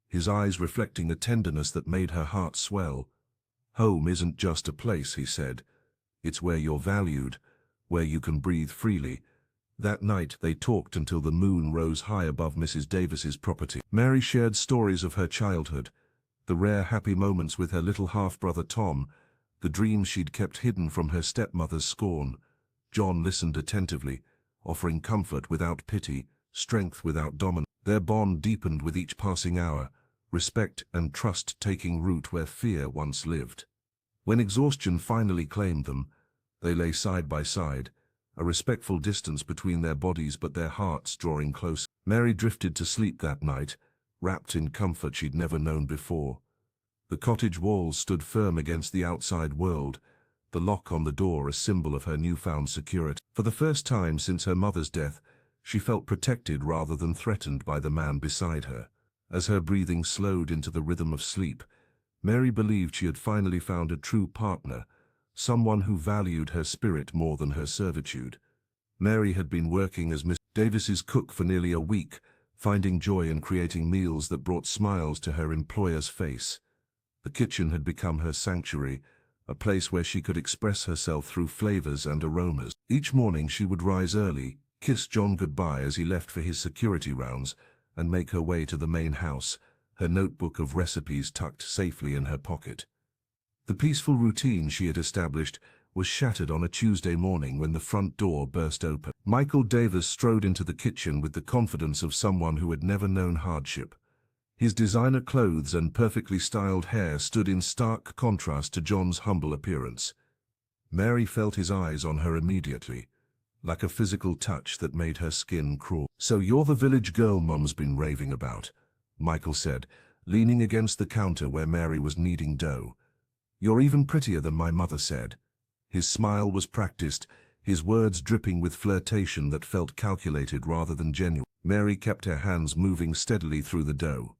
his eyes reflecting a tenderness that made her heart swell. "Home isn't just a place," he said. "It's where you're valued, where you can breathe freely." That night they talked until the moon rose high above Mrs. Davis's property. Mary shared stories of her childhood, the rare happy moments with her little half-brother Tom, the dreams she'd kept hidden from her stepmother's scorn. John listened attentively, offering comfort without pity, strength without dominance. Their bond deepened with each passing hour, respect and trust taking root where fear once lived. When exhaustion finally claimed them, they lay side by side, a respectful distance between their bodies but their hearts drawing closer. Mary drifted to sleep that night, wrapped in comfort she'd never known before. The cottage walls stood firm against the outside world, the lock on the door a symbol of her newfound security. For the first time since her mother's death, she felt protected rather than threatened by the man beside her. As her breathing slowed into the rhythm of sleep, Mary believed she had finally found a true partner, someone who valued her spirit more than her servitude. Mary had been working as Miss Davis's cook for nearly a week, finding joy in creating meals that brought smiles to her employer's face. The kitchen had become her sanctuary, a place where she could express herself through flavors and aromas. Each morning she would rise early, kiss John goodbye as he left for his security rounds, and make her way to the main house, her notebook of recipes tucked safely in her pocket. The peaceful routine she had established was shattered on a Tuesday morning when the front door burst open. Michael Davis strode into the kitchen with the confidence of someone who had never known hardship. His designer clothes and perfectly styled hair stood in stark contrast to John's humble appearance. Mary felt his eyes on her immediately, like a physical touch that made her skin crawl. "So you're the village girl Mum's been raving about," Michael said, leaning against the counter where Mary was kneading dough. "You're even prettier than my mother said." His smile was practiced, his words dripping with flirtation that felt calculated rather than genuine. Mary kept her hands moving steadily through the dough.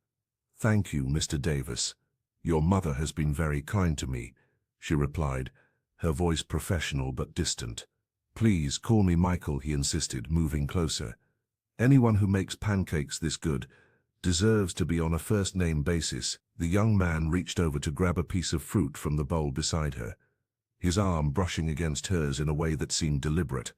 "Thank you, Mr. Davis. Your mother has been very kind to me," she replied, her voice professional but distant. "Please call me Michael," he insisted, moving closer. "Anyone who makes pancakes this good deserves to be on a first-name basis." The young man reached over to grab a piece of fruit from the bowl beside her, his arm brushing against hers in a way that seemed deliberate.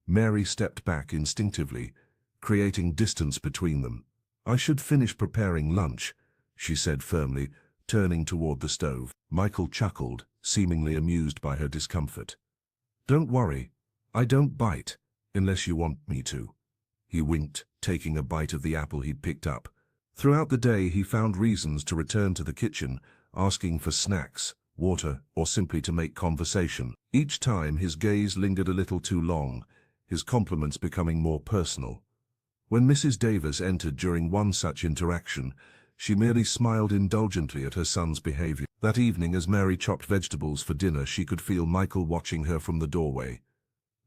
Mary stepped back instinctively, creating distance between them. "I should finish preparing lunch," she said firmly, turning toward the stove. Michael chuckled, seemingly amused by her discomfort. "Don't worry, I don't bite, unless you want me to." He winked, taking a bite of the apple he'd picked up. Throughout the day he found reasons to return to the kitchen, asking for snacks, water, or simply to make conversation. Each time his gaze lingered a little too long, his compliments becoming more personal. When Mrs. Davis entered during one such interaction, she merely smiled indulgently at her son's behavior. That evening, as Mary chopped vegetables for dinner, she could feel Michael watching her from the doorway.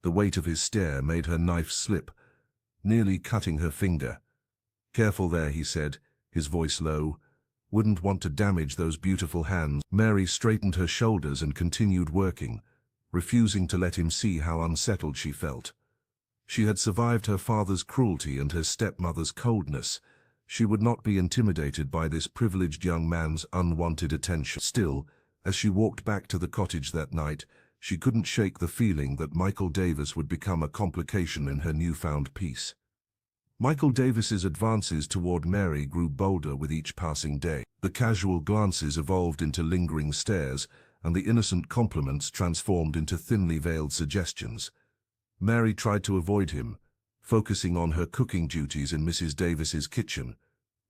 The weight of his stare made her knife slip, nearly cutting her finger. "Careful there," he said, his voice low. "Wouldn't want to damage those beautiful hands." Mary straightened her shoulders and continued working, refusing to let him see how unsettled she felt. She had survived her father's cruelty and her stepmother's coldness. She would not be intimidated by this privileged young man's unwanted attention. Still, as she walked back to the cottage that night, she couldn't shake the feeling that Michael Davis would become a complication in her newfound peace. Michael Davis's advances toward Mary grew bolder with each passing day. The casual glances evolved into lingering stares, and the innocent compliments transformed into thinly veiled suggestions. Mary tried to avoid him, focusing on her cooking duties in Mrs. Davis's kitchen,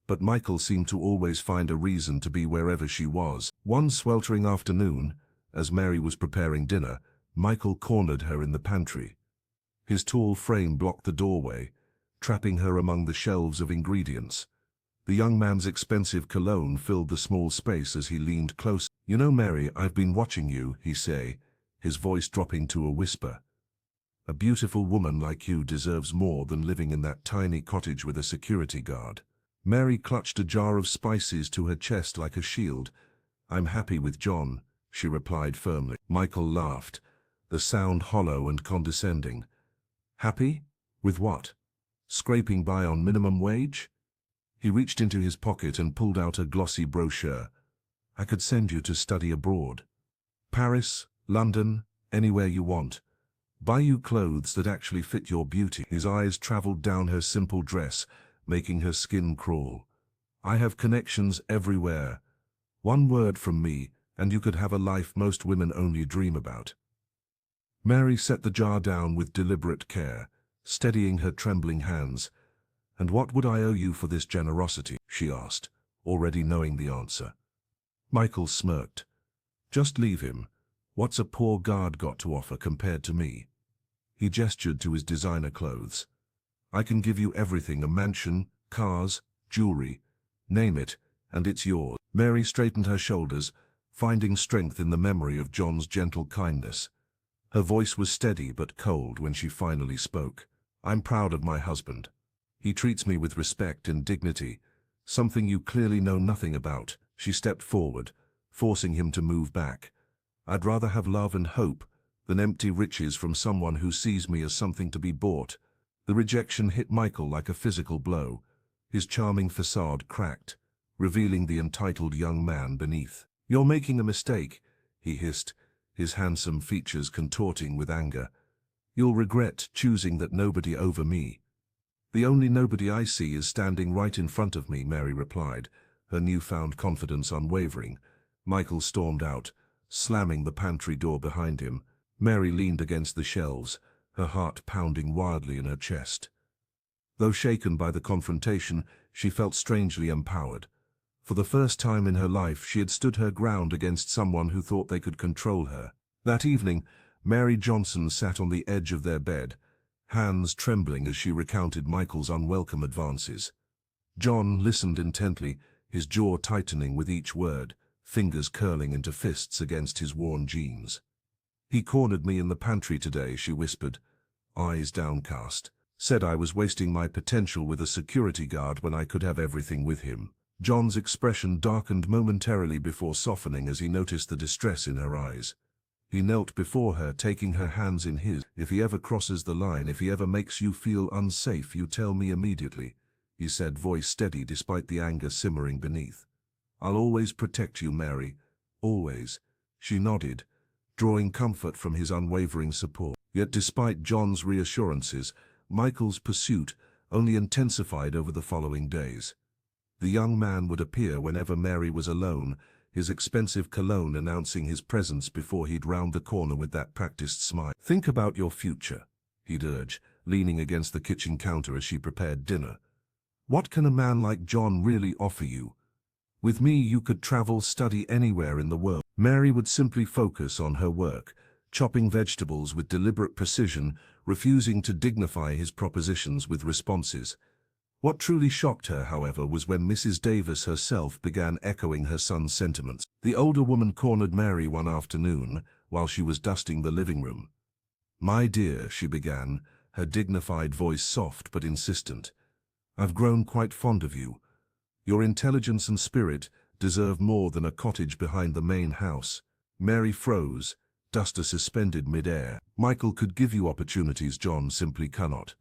but Michael seemed to always find a reason to be wherever she was. One sweltering afternoon, as Mary was preparing dinner, Michael cornered her in the pantry. His tall frame blocked the doorway, trapping her among the shelves of ingredients. The young man's expensive cologne filled the small space as he leaned close. "You know, Mary, I've been watching you," he said, his voice dropping to a whisper. "A beautiful woman like you deserves more than living in that tiny cottage with a security guard." Mary clutched a jar of spices to her chest like a shield. "I'm happy with John," she replied firmly. Michael laughed, the sound hollow and condescending. "Happy? With what? Scraping by on minimum wage?" He reached into his pocket and pulled out a glossy brochure. "I could send you to study abroad. Paris, London, anywhere you want. Buy you clothes that actually fit your beauty." His eyes traveled down her simple dress, making her skin crawl. "I have connections everywhere. One word from me, and you could have a life most women only dream about." Mary set the jar down with deliberate care, steadying her trembling hands. "And what would I owe you for this generosity?" she asked, already knowing the answer. Michael smirked. "Just leave him. What's a poor guard got to offer compared to me?" He gestured to his designer clothes. "I can give you everything, a mansion, cars, jewelry. Name it, and it's yours." Mary straightened her shoulders, finding strength in the memory of John's gentle kindness. Her voice was steady but cold when she finally spoke. "I'm proud of my husband. He treats me with respect and dignity, something you clearly know nothing about." She stepped forward, forcing him to move back. "I'd rather have love and hope than empty riches from someone who sees me as something to be bought." The rejection hit Michael like a physical blow. His charming facade cracked, revealing the entitled young man beneath. "You're making a mistake," he hissed, his handsome features contorting with anger. "You'll regret choosing that nobody over me." "The only nobody I see is standing right in front of me," Mary replied, her newfound confidence unwavering. Michael stormed out, slamming the pantry door behind him. Mary leaned against the shelves, her heart pounding wildly in her chest. Though shaken by the confrontation, she felt strangely empowered. For the first time in her life, she had stood her ground against someone who thought they could control her. That evening, Mary Johnson sat on the edge of their bed, hands trembling as she recounted Michael's unwelcome advances. John listened intently, his jaw tightening with each word, fingers curling into fists against his worn jeans. "He cornered me in the pantry today," she whispered, eyes downcast. "Said I was wasting my potential with a security guard when I could have everything with him." John's expression darkened momentarily before softening as he noticed the distress in her eyes. He knelt before her, taking her hands in his. "If he ever crosses the line, if he ever makes you feel unsafe, you tell me immediately," he said, voice steady despite the anger simmering beneath. "I'll always protect you, Mary. Always." She nodded, drawing comfort from his unwavering support. Yet despite John's reassurances, Michael's pursuit only intensified over the following days. The young man would appear whenever Mary was alone, his expensive cologne announcing his presence before he'd round the corner with that practiced smile. "Think about your future," he'd urge, leaning against the kitchen counter as she prepared dinner. "What can a man like John really offer you? With me you could travel, study anywhere in the world." Mary would simply focus on her work, chopping vegetables with deliberate precision, refusing to dignify his propositions with responses. What truly shocked her, however, was when Mrs. Davis herself began echoing her son's sentiments. The older woman cornered Mary one afternoon while she was dusting the living room. "My dear," she began, her dignified voice soft but insistent, "I've grown quite fond of you. Your intelligence and spirit deserve more than a cottage behind the main house." Mary froze, duster suspended mid-air. "Michael could give you opportunities John simply cannot,"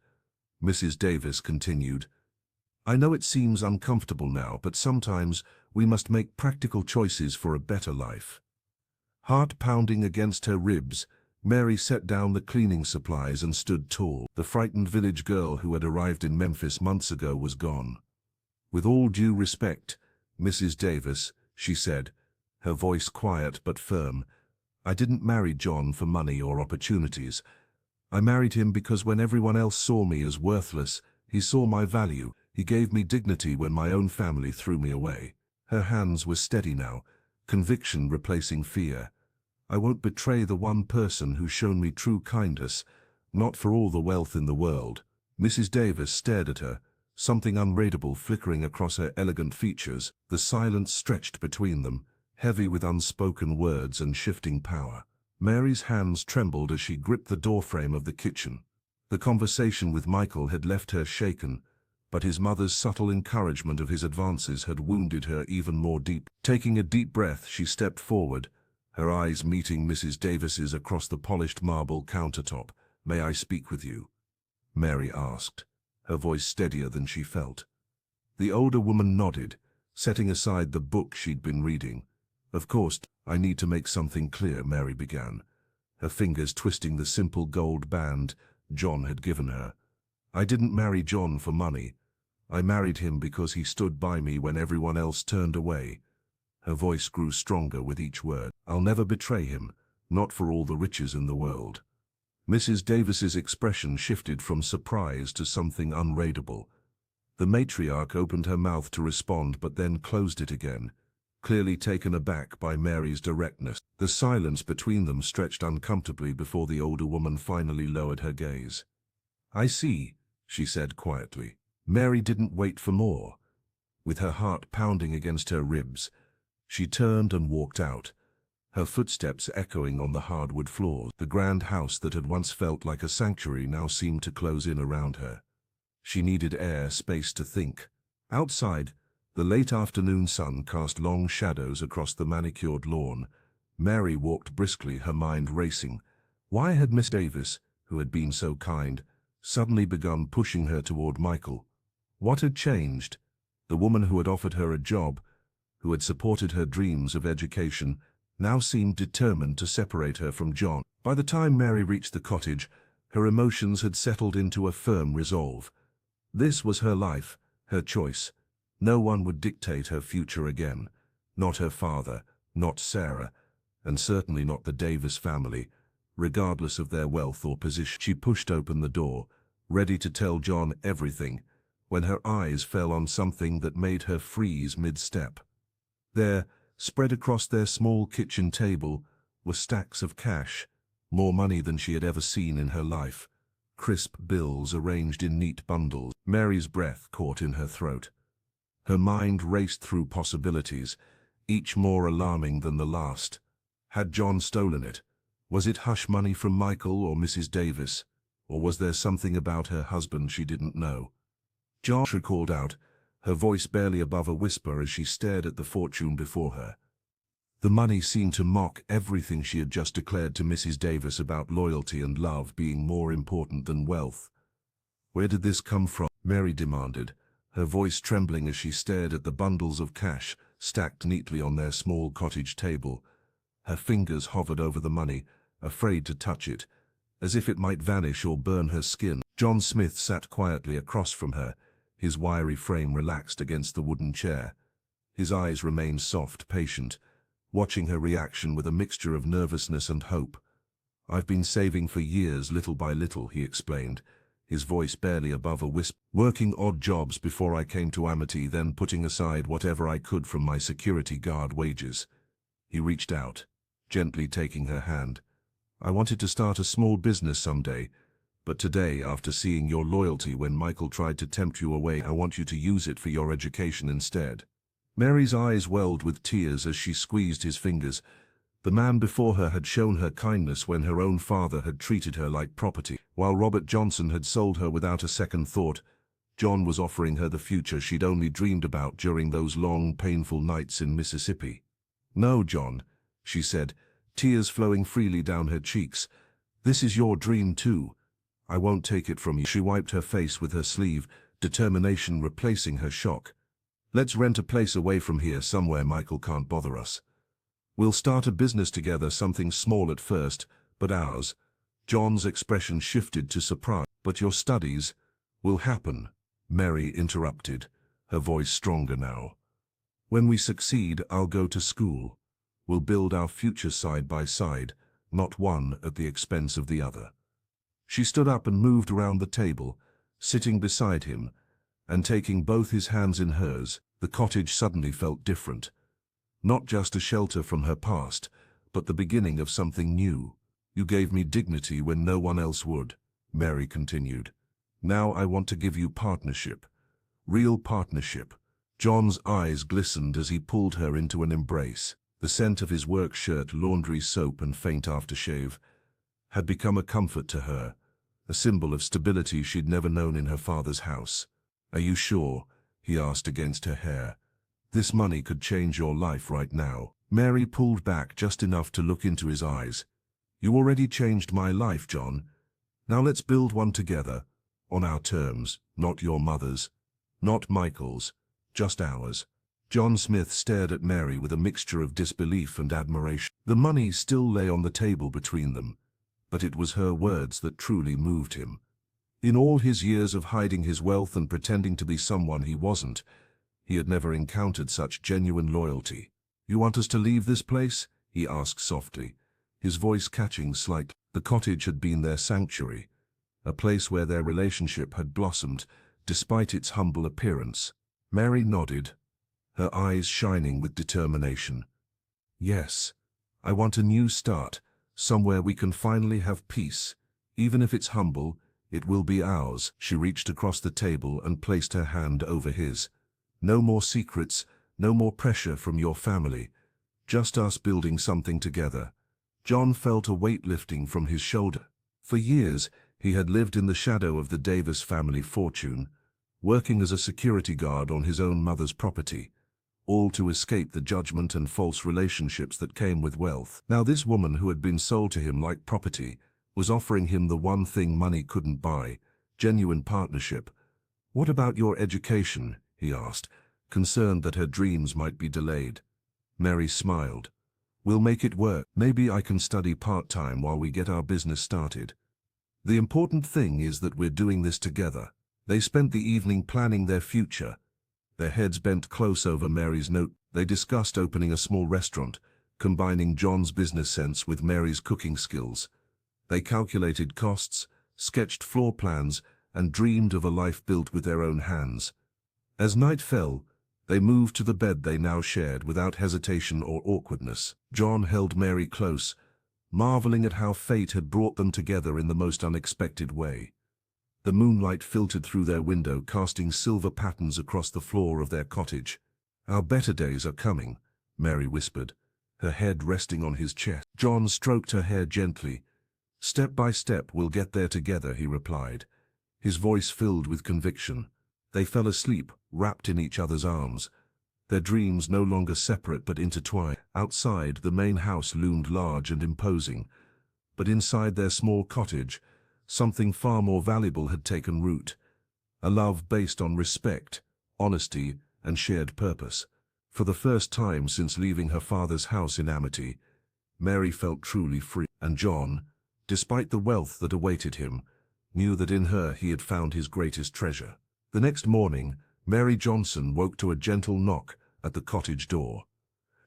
Mrs. Davis continued. "I know it seems uncomfortable now, but sometimes we must make practical choices for a better life." Heart pounding against her ribs, Mary set down the cleaning supplies and stood tall. The frightened village girl who had arrived in Memphis months ago was gone. "With all due respect, Mrs. Davis," she said, her voice quiet but firm, "I didn't marry John for money or opportunities. I married him because when everyone else saw me as worthless, he saw my value. He gave me dignity when my own family threw me away." Her hands were steady now, conviction replacing fear. "I won't betray the one person who's shown me true kindness, not for all the wealth in the world." Mrs. Davis stared at her, something unreadable flickering across her elegant features. The silence stretched between them, heavy with unspoken words and shifting power. Mary's hands trembled as she gripped the doorframe of the kitchen. The conversation with Michael had left her shaken, but his mother's subtle encouragement of his advances had wounded her even more deep. Taking a deep breath, she stepped forward, her eyes meeting Mrs. Davis's across the polished marble countertop. "May I speak with you?" Mary asked, her voice steadier than she felt. The older woman nodded, setting aside the book she'd been reading. "Of course, I need to make something clear," Mary began, her fingers twisting the simple gold band John had given her. "I didn't marry John for money. I married him because he stood by me when everyone else turned away." Her voice grew stronger with each word. "I'll never betray him, not for all the riches in the world." Mrs. Davis's expression shifted from surprise to something unreadable. The matriarch opened her mouth to respond but then closed it again, clearly taken aback by Mary's directness. The silence between them stretched uncomfortably before the older woman finally lowered her gaze. "I see," she said quietly. Mary didn't wait for more. With her heart pounding against her ribs, she turned and walked out, her footsteps echoing on the hardwood floor. The grand house that had once felt like a sanctuary now seemed to close in around her. She needed air, space to think. Outside, the late afternoon sun cast long shadows across the manicured lawn. Mary walked briskly, her mind racing. Why had Miss Davis, who had been so kind, suddenly begun pushing her toward Michael? What had changed? The woman who had offered her a job, who had supported her dreams of education, now seemed determined to separate her from John. By the time Mary reached the cottage, her emotions had settled into a firm resolve. This was her life, her choice. No one would dictate her future again. Not her father, not Sarah, and certainly not the Davis family, regardless of their wealth or position. She pushed open the door, ready to tell John everything, when her eyes fell on something that made her freeze mid-step. There, spread across their small kitchen table, were stacks of cash, more money than she had ever seen in her life. Crisp bills arranged in neat bundles. Mary's breath caught in her throat. Her mind raced through possibilities, each more alarming than the last. Had John stolen it? Was it hush money from Michael or Mrs. Davis? Or was there something about her husband she didn't know? John, she called out, her voice barely above a whisper as she stared at the fortune before her. The money seemed to mock everything she had just declared to Mrs. Davis about loyalty and love being more important than wealth. Where did this come from? Mary demanded, her voice trembling as she stared at the bundles of cash stacked neatly on their small cottage table. Her fingers hovered over the money, afraid to touch it, as if it might vanish or burn her skin. John Smith sat quietly across from her, his wiry frame relaxed against the wooden chair. His eyes remained soft, patient, watching her reaction with a mixture of nervousness and hope. "I've been saving for years, little by little," he explained, his voice barely above a whisper, "working odd jobs before I came to Amity, then putting aside whatever I could from my security guard wages." He reached out, gently taking her hand. "I wanted to start a small business someday, but today, after seeing your loyalty when Michael tried to tempt you away, I want you to use it for your education instead." Mary's eyes welled with tears as she squeezed his fingers. The man before her had shown her kindness when her own father had treated her like property. While Robert Johnson had sold her without a second thought, John was offering her the future she'd only dreamed about during those long, painful nights in Mississippi. "No, John," she said, tears flowing freely down her cheeks. "This is your dream too. I won't take it from you." She wiped her face with her sleeve, determination replacing her shock. "Let's rent a place away from here, somewhere Michael can't bother us. We'll start a business together, something small at first, but ours." John's expression shifted to surprise. "But your studies will happen," Mary interrupted, her voice stronger now. "When we succeed, I'll go to school. We'll build our future side by side, not one at the expense of the other." She stood up and moved around the table, sitting beside him, and taking both his hands in hers. The cottage suddenly felt different. Not just a shelter from her past, but the beginning of something new. "You gave me dignity when no one else would," Mary continued. "Now I want to give you partnership. Real partnership." John's eyes glistened as he pulled her into an embrace. The scent of his work shirt, laundry soap, and faint aftershave had become a comfort to her, a symbol of stability she'd never known in her father's house. "Are you sure?" he asked against her hair. "This money could change your life right now." Mary pulled back just enough to look into his eyes. "You already changed my life, John. Now let's build one together, on our terms, not your mother's, not Michael's, just ours." John Smith stared at Mary with a mixture of disbelief and admiration. The money still lay on the table between them, but it was her words that truly moved him. In all his years of hiding his wealth and pretending to be someone he wasn't, he had never encountered such genuine loyalty. "You want us to leave this place?" he asked softly, his voice catching slightly. The cottage had been their sanctuary, a place where their relationship had blossomed, despite its humble appearance. Mary nodded, her eyes shining with determination. "Yes, I want a new start, somewhere we can finally have peace. Even if it's humble, it will be ours." She reached across the table and placed her hand over his. "No more secrets, no more pressure from your family. Just us building something together." John felt a weight lifting from his shoulder. For years, he had lived in the shadow of the Davis family fortune, working as a security guard on his own mother's property, all to escape the judgment and false relationships that came with wealth. Now this woman who had been sold to him like property was offering him the one thing money couldn't buy, genuine partnership. "What about your education?" he asked, concerned that her dreams might be delayed. Mary smiled. "We'll make it work. Maybe I can study part-time while we get our business started. The important thing is that we're doing this together." They spent the evening planning their future, their heads bent close over Mary's note. They discussed opening a small restaurant, combining John's business sense with Mary's cooking skills. They calculated costs, sketched floor plans, and dreamed of a life built with their own hands. As night fell, they moved to the bed they now shared without hesitation or awkwardness. John held Mary close, marveling at how fate had brought them together in the most unexpected way. The moonlight filtered through their window, casting silver patterns across the floor of their cottage. "Our better days are coming," Mary whispered, her head resting on his chest. John stroked her hair gently. "Step by step we'll get there together," he replied, his voice filled with conviction. They fell asleep, wrapped in each other's arms, their dreams no longer separate but intertwined. Outside, the main house loomed large and imposing, but inside their small cottage, something far more valuable had taken root. A love based on respect, honesty, and shared purpose. For the first time since leaving her father's house in Amity, Mary felt truly free. And John, despite the wealth that awaited him, knew that in her he had found his greatest treasure. The next morning, Mary Johnson woke to a gentle knock at the cottage door.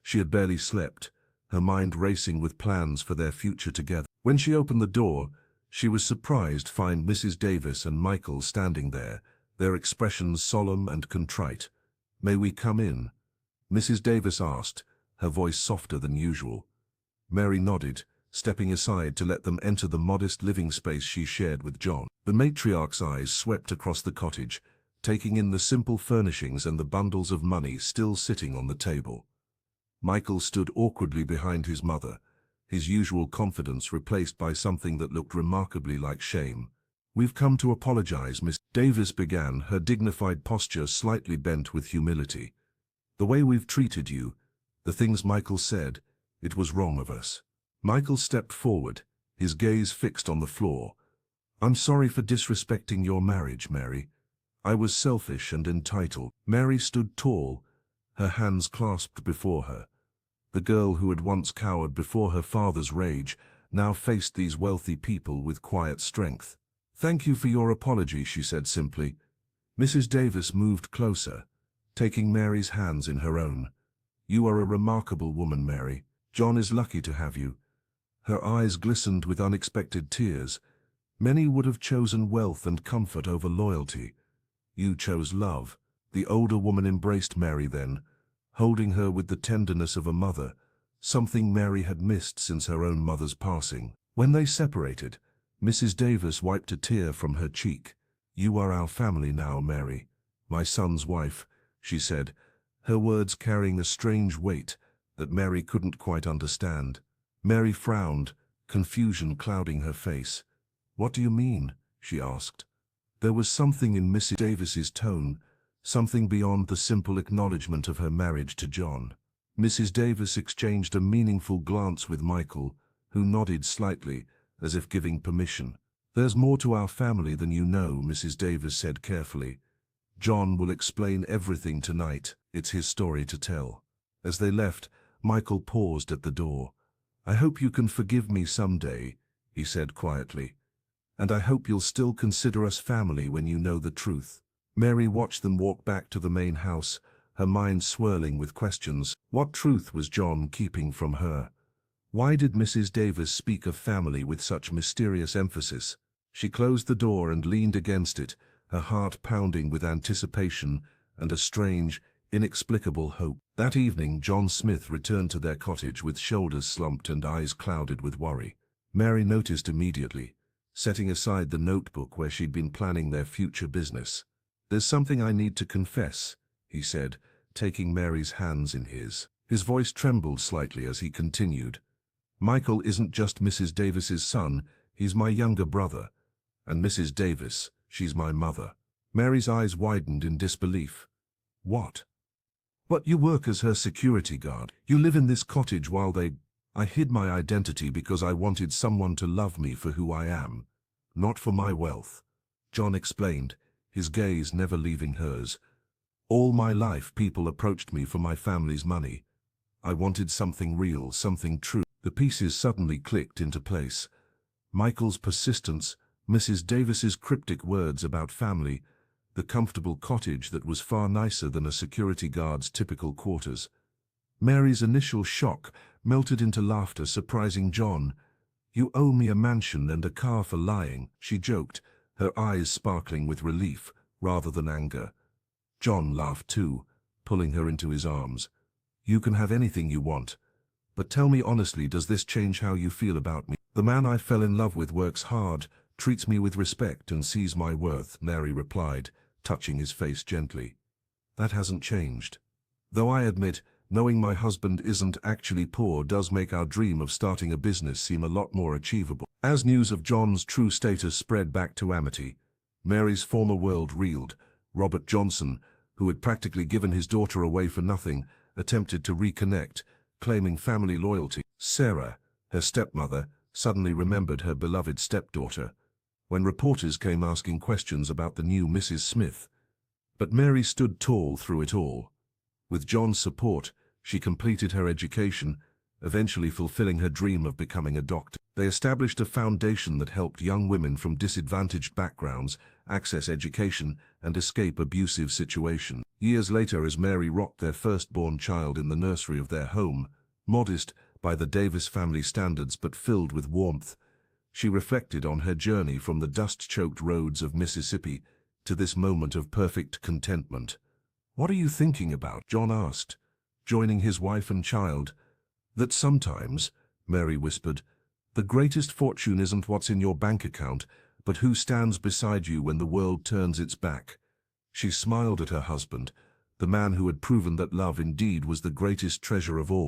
She had barely slept, her mind racing with plans for their future together. When she opened the door, she was surprised to find Mrs. Davis and Michael standing there, their expressions solemn and contrite. "May we come in?" Mrs. Davis asked, her voice softer than usual. Mary nodded, stepping aside to let them enter the modest living space she shared with John. The matriarch's eyes swept across the cottage, taking in the simple furnishings and the bundles of money still sitting on the table. Michael stood awkwardly behind his mother, his usual confidence replaced by something that looked remarkably like shame. "We've come to apologize," Miss Davis began, her dignified posture slightly bent with humility. "The way we've treated you, the things Michael said, it was wrong of us." Michael stepped forward, his gaze fixed on the floor. "I'm sorry for disrespecting your marriage, Mary. I was selfish and entitled." Mary stood tall, her hands clasped before her. The girl who had once cowered before her father's rage now faced these wealthy people with quiet strength. "Thank you for your apology," she said simply. Mrs. Davis moved closer, taking Mary's hands in her own. "You are a remarkable woman, Mary. John is lucky to have you." Her eyes glistened with unexpected tears. "Many would have chosen wealth and comfort over loyalty. You chose love." The older woman embraced Mary then, holding her with the tenderness of a mother, something Mary had missed since her own mother's passing. When they separated, Mrs. Davis wiped a tear from her cheek. "You are our family now, Mary, my son's wife," she said, her words carrying a strange weight that Mary couldn't quite understand. Mary frowned, confusion clouding her face. "What do you mean?" she asked. There was something in Mrs. Davis's tone, something beyond the simple acknowledgement of her marriage to John. Mrs. Davis exchanged a meaningful glance with Michael, who nodded slightly, as if giving permission. "There's more to our family than you know," Mrs. Davis said carefully. "John will explain everything tonight. It's his story to tell." As they left, Michael paused at the door. "I hope you can forgive me someday," he said quietly. "And I hope you'll still consider us family when you know the truth." Mary watched them walk back to the main house, her mind swirling with questions. What truth was John keeping from her? Why did Mrs. Davis speak of family with such mysterious emphasis? She closed the door and leaned against it, her heart pounding with anticipation and a strange, inexplicable hope. That evening, John Smith returned to their cottage with shoulders slumped and eyes clouded with worry. Mary noticed immediately, setting aside the notebook where she'd been planning their future business. "There's something I need to confess," he said, taking Mary's hands in his. His voice trembled slightly as he continued. "Michael isn't just Mrs. Davis's son, he's my younger brother. And Mrs. Davis, she's my mother." Mary's eyes widened in disbelief. "What? But you work as her security guard. You live in this cottage while they—" "I hid my identity because I wanted someone to love me for who I am, not for my wealth," John explained, his gaze never leaving hers. "All my life people approached me for my family's money. I wanted something real, something true." The pieces suddenly clicked into place. Michael's persistence, Mrs. Davis's cryptic words about family, the comfortable cottage that was far nicer than a security guard's typical quarters. Mary's initial shock melted into laughter, surprising John. "You owe me a mansion and a car for lying," she joked, her eyes sparkling with relief rather than anger. John laughed too, pulling her into his arms. "You can have anything you want. But tell me honestly, does this change how you feel about me? The man I fell in love with works hard, treats me with respect and sees my worth, Mary replied, touching his face gently. That hasn't changed. Though I admit, knowing my husband isn't actually poor does make our dream of starting a business seem a lot more achievable. As news of John's true status spread back to Amity, Mary's former world reeled. Robert Johnson, who had practically given his daughter away for nothing, attempted to reconnect, claiming family loyalty. Sarah, her stepmother, suddenly remembered her beloved stepdaughter when reporters came asking questions about the new Mrs. Smith. But Mary stood tall through it all. With John's support, she completed her education, eventually fulfilling her dream of becoming a doctor. They established a foundation that helped young women from disadvantaged backgrounds access education and escape abusive situations. Years later, as Mary rocked their firstborn child in the nursery of their home, modest by the Davis family standards but filled with warmth, she reflected on her journey from the dust-choked roads of Mississippi to this moment of perfect contentment. "What are you thinking about?" John asked, joining his wife and child. "That sometimes," Mary whispered, "the greatest fortune isn't what's in your bank account, but who stands beside you when the world turns its back." She smiled at her husband, the man who had proven that love indeed was the greatest treasure of all.